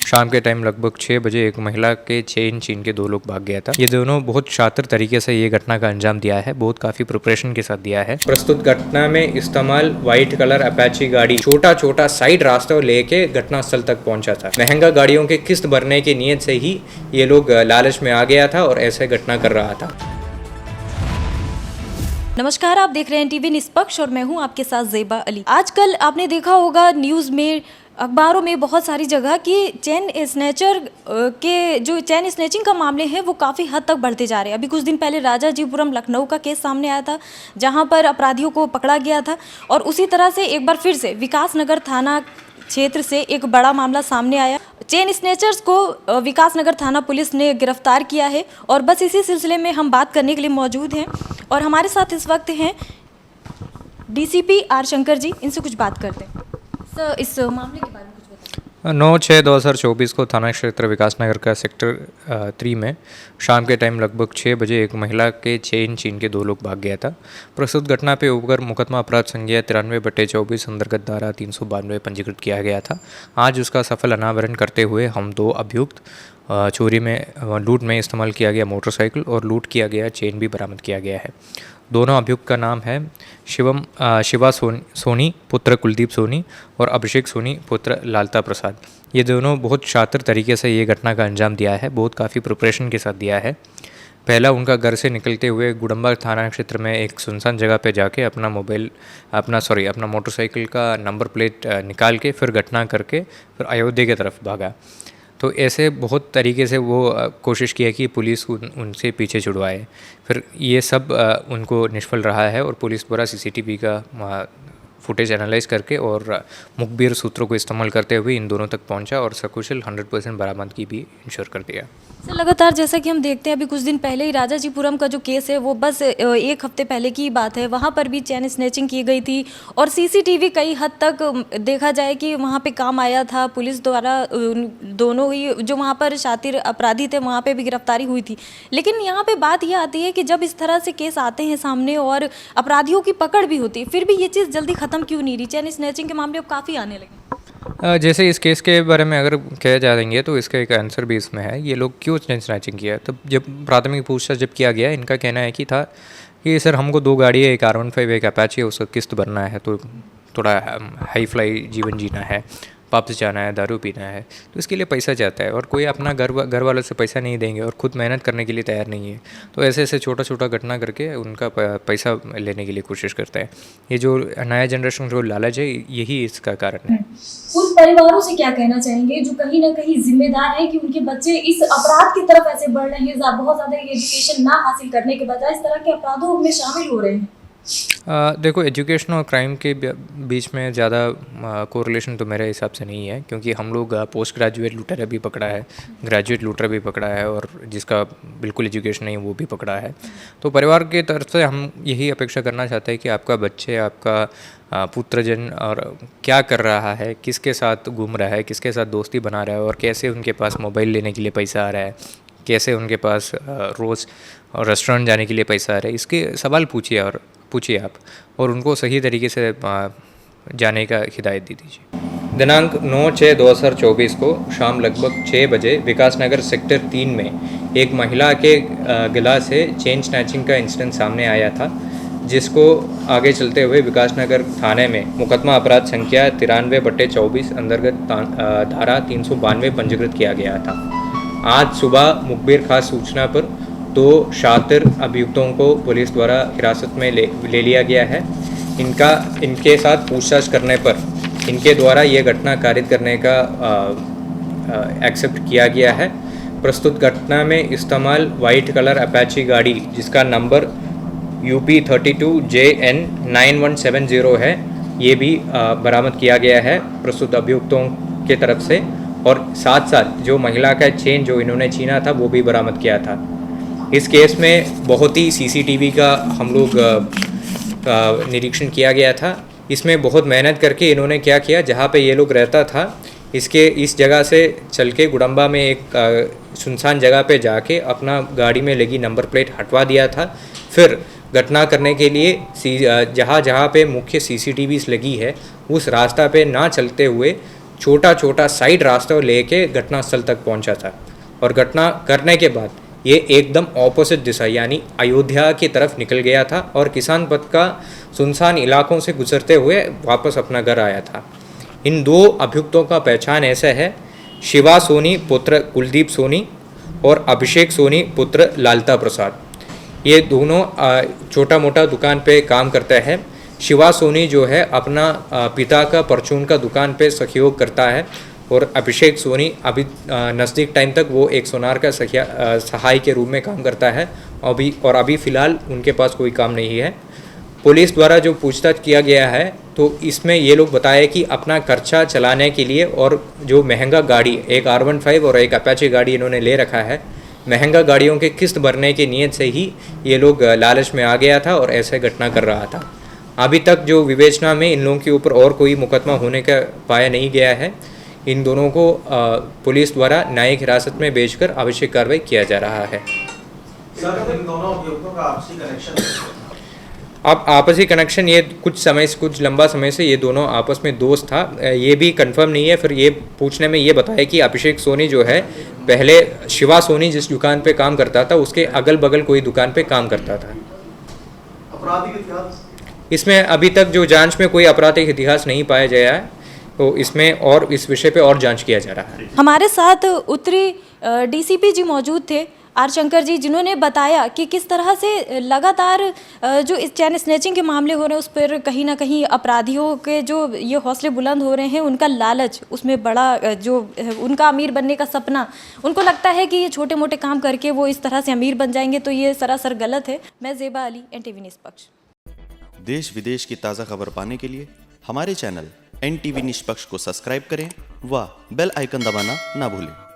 शाम के टाइम लगभग 6 बजे एक महिला के चेन छीन के 2 लोग भाग गया था। ये दोनों बहुत शातिर तरीके से ये घटना का अंजाम दिया है, बहुत काफ़ी प्रिपरेशन के साथ दिया है। प्रस्तुत घटना में इस्तेमाल व्हाइट कलर अपाची गाड़ी छोटा छोटा साइड रास्ता लेके घटनास्थल तक पहुंचा था। महंगा गाड़ियों के किस्त भरने की नीयत से ही ये लोग लालच में आ गया था और ऐसे घटना कर रहा था। नमस्कार, आप देख रहे हैं टीवी निष्पक्ष और मैं हूं आपके साथ ज़ेबा अली। आजकल आपने देखा होगा न्यूज़ में, अखबारों में बहुत सारी जगह कि चेन स्नैचर के जो चेन स्नैचिंग का मामले हैं वो काफ़ी हद तक बढ़ते जा रहे हैं। अभी कुछ दिन पहले राजाजीपुरम लखनऊ का केस सामने आया था जहां पर अपराधियों को पकड़ा गया था, और उसी तरह से एक बार फिर से विकास नगर थाना क्षेत्र से एक बड़ा मामला सामने आया। चेन स्नैचर्स को विकास नगर थाना पुलिस ने गिरफ्तार किया है और बस इसी सिलसिले में हम बात करने के लिए मौजूद हैं और हमारे साथ इस वक्त हैं डीसीपी आर शंकर जी। इनसे कुछ बात करते हैं। सर, इस मामले के बारे में कुछ बताइए। 9/6/2024 को थाना क्षेत्र विकास नगर का सेक्टर 3 में शाम के टाइम लगभग 6 बजे एक महिला के चेन छीन के 2 लोग भाग गया था। प्रस्तुत घटना पे ऊपर मुकदमा अपराध संज्ञा 93/24 अंतर्गत धारा 392 पंजीकृत किया गया था। आज उसका सफल अनावरण करते हुए हम 2 अभियुक्त चोरी में लूट में इस्तेमाल किया गया मोटरसाइकिल और लूट किया गया चेन भी बरामद किया गया है। दोनों अभियुक्त का नाम है शिवा सोनी पुत्र कुलदीप सोनी और अभिषेक सोनी पुत्र लालता प्रसाद। ये दोनों बहुत शातिर तरीके से ये घटना का अंजाम दिया है, बहुत काफ़ी प्रिपरेशन के साथ दिया है। पहला उनका घर से निकलते हुए गुडम्बा थाना क्षेत्र में एक सुनसान जगह पे जाके अपना मोटरसाइकिल का नंबर प्लेट निकाल के फिर घटना करके फिर अयोध्या की तरफ भागा। तो ऐसे बहुत तरीके से वो कोशिश किया कि पुलिस उनसे पीछे छुड़वाए। फिर ये सब उनको निष्फल रहा है और पुलिस द्वारा सीसीटीवी का फुटेज एनालाइज करके और मुखबिर सूत्रों को इस्तेमाल करते हुए इन दोनों तक पहुंचा और सकुशल 100% बरामदगी भी इंश्योर कर दिया। सर, लगातार जैसा कि हम देखते हैं, अभी कुछ दिन पहले ही राजाजीपुरम का जो केस है वो बस एक हफ्ते पहले की बात है। वहाँ पर भी चेन स्नैचिंग की गई थी और सीसीटीवी कई हद तक देखा जाए कि वहाँ पे काम आया था। पुलिस द्वारा दोनों ही जो वहाँ पर शातिर अपराधी थे वहाँ पे भी गिरफ्तारी हुई थी। लेकिन यहाँ पे बात ये आती है कि जब इस तरह से केस आते हैं सामने और अपराधियों की पकड़ भी होती है, फिर भी ये चीज़ जल्दी ख़त्म क्यों नहीं रही? चेन स्नैचिंग के मामले अब काफ़ी आने लगे। जैसे इस केस के बारे में अगर कह जाएंगे तो इसका एक आंसर भी इसमें है। ये लोग क्यों चेन स्नैचिंग किया? तब जब प्राथमिक पूछताछ जब किया गया, इनका कहना है कि था कि सर हमको 2 गाड़ी है, एक R15 एक अपाची है, उसका किस्त भरना है, तो थोड़ा हाई फ्लाई जीवन जीना है, वापस जाना है, दारू पीना है, तो इसके लिए पैसा चाहता है और कोई अपना घर वालों से पैसा नहीं देंगे और ख़ुद मेहनत करने के लिए तैयार नहीं है। तो ऐसे ऐसे छोटा छोटा घटना करके उनका पैसा लेने के लिए कोशिश करता है। ये जो नया जनरेशन जो लालच है, यही इसका कारण है। उन परिवारों से क्या कहना चाहेंगे जो कहीं ना कहीं जिम्मेदार है कि उनके बच्चे इस अपराध की तरफ ऐसे बढ़ रहे हैं, बहुत ज़्यादा एजुकेशन ना हासिल करने के बजाय इस तरह के अपराधों में शामिल हो रहे हैं? देखो, एजुकेशन और क्राइम के बीच में ज़्यादा कोरिलेशन तो मेरे हिसाब से नहीं है, क्योंकि हम लोग पोस्ट ग्रेजुएट लूटर भी पकड़ा है, ग्रेजुएट लूटर भी पकड़ा है और जिसका बिल्कुल एजुकेशन नहीं वो भी पकड़ा है। तो परिवार की तरफ से हम यही अपेक्षा करना चाहते हैं कि आपका बच्चे, आपका पुत्रजन और क्या कर रहा है, किसके साथ घूम रहा है, किसके साथ दोस्ती बना रहा है और कैसे उनके पास मोबाइल लेने के लिए पैसा आ रहा है, कैसे उनके पास रोज़ और रेस्टोरेंट जाने के लिए पैसा आ रहा है, इसके सवाल पूछिए आप और उनको सही तरीके से जाने का हिदायत दे दीजिए। दिनांक 9/6/2024 को शाम लगभग 6 बजे विकास नगर सेक्टर 3 में एक महिला के गला से चेन स्नैचिंग का इंसिडेंट सामने आया था, जिसको आगे चलते हुए विकास नगर थाने में मुकदमा अपराध संख्या 93/24 अंतर्गत धारा 392 पंजीकृत किया गया था। आज सुबह मुखबिर खास सूचना पर 2 शातिर अभियुक्तों को पुलिस द्वारा हिरासत में ले लिया गया है। इनके साथ पूछताछ करने पर इनके द्वारा ये घटना कारित करने का एक्सेप्ट किया गया है। प्रस्तुत घटना में इस्तेमाल वाइट कलर अपाची गाड़ी जिसका नंबर UP 32JN 9170 है, ये भी बरामद किया गया है प्रस्तुत अभियुक्तों के तरफ से, और साथ साथ जो महिला का चेन जो इन्होंने छीना था वो भी बरामद किया था। इस केस में बहुत ही सीसीटीवी का हम लोग निरीक्षण किया गया था। इसमें बहुत मेहनत करके इन्होंने क्या किया, जहाँ पे ये लोग रहता था इस जगह से चल के गुडम्बा में एक सुनसान जगह पे जाके अपना गाड़ी में लगी नंबर प्लेट हटवा दिया था। फिर घटना करने के लिए जहाँ पे मुख्य CCTVs लगी है उस रास्ता पे ना चलते हुए छोटा छोटा साइड रास्ता लेके घटनास्थल तक पहुंचा था। और घटना करने के बाद ये एकदम ऑपोजिट दिशा यानी अयोध्या की तरफ निकल गया था और किसान पथ का सुनसान इलाकों से गुजरते हुए वापस अपना घर आया था। इन दो अभियुक्तों का पहचान ऐसा है, शिवा सोनी पुत्र कुलदीप सोनी और अभिषेक सोनी पुत्र लालता प्रसाद। ये दोनों छोटा मोटा दुकान पे काम करते हैं। शिवा सोनी जो है अपना पिता का परचून का दुकान पे सहयोग करता है और अभिषेक सोनी अभी नज़दीक टाइम तक वो एक सोनार का सहाय के रूप में काम करता है। अभी फ़िलहाल उनके पास कोई काम नहीं है। पुलिस द्वारा जो पूछताछ किया गया है तो इसमें ये लोग बताए कि अपना खर्चा चलाने के लिए और जो महंगा गाड़ी, एक R15 और एक अपाचे गाड़ी इन्होंने ले रखा है, महंगा गाड़ियों के किस्त भरने की नीयत से ही ये लोग लालच में आ गया था और ऐसे घटना कर रहा था। अभी तक जो विवेचना में इन लोगों के ऊपर और कोई मुकदमा होने का पाया नहीं गया है। इन दोनों को पुलिस द्वारा न्यायिक हिरासत में भेजकर आवश्यक कार्रवाई किया जा रहा है। सर, इन दोनों अभियुक्तों का आपसी कनेक्शन अब आपसी कनेक्शन ये कुछ लंबा समय से ये दोनों आपस में दोस्त था, ये भी कंफर्म नहीं है। फिर ये पूछने में ये बताया कि अभिषेक सोनी जो है पहले शिवा सोनी जिस दुकान पे काम करता था उसके अगल बगल कोई दुकान पे काम करता था। आपराधिक इतिहास इसमें अभी तक जो जांच में कोई आपराधिक इतिहास नहीं पाया गया है, तो इसमें और इस विषय पे और जांच किया जा रहा है। हमारे साथ उत्तरी डीसीपी जी मौजूद थे, आर शंकर जी, जिन्होंने बताया कि किस तरह से लगातार जो इस चैन स्नैचिंग के मामले हो रहे हैं उस पर कहीं ना कहीं अपराधियों के जो ये हौसले बुलंद हो रहे हैं, उनका लालच, उसमें बड़ा जो उनका अमीर बनने का सपना, उनको लगता है कि ये छोटे मोटे काम करके वो इस तरह से अमीर बन जाएंगे, तो ये सरासर गलत है। मैं ज़ेबा अली, NTV निष्पक्ष। देश विदेश की ताज़ा खबर पाने के लिए हमारे चैनल NTV निष्पक्ष को सब्सक्राइब करें व बेल आइकन दबाना ना भूलें।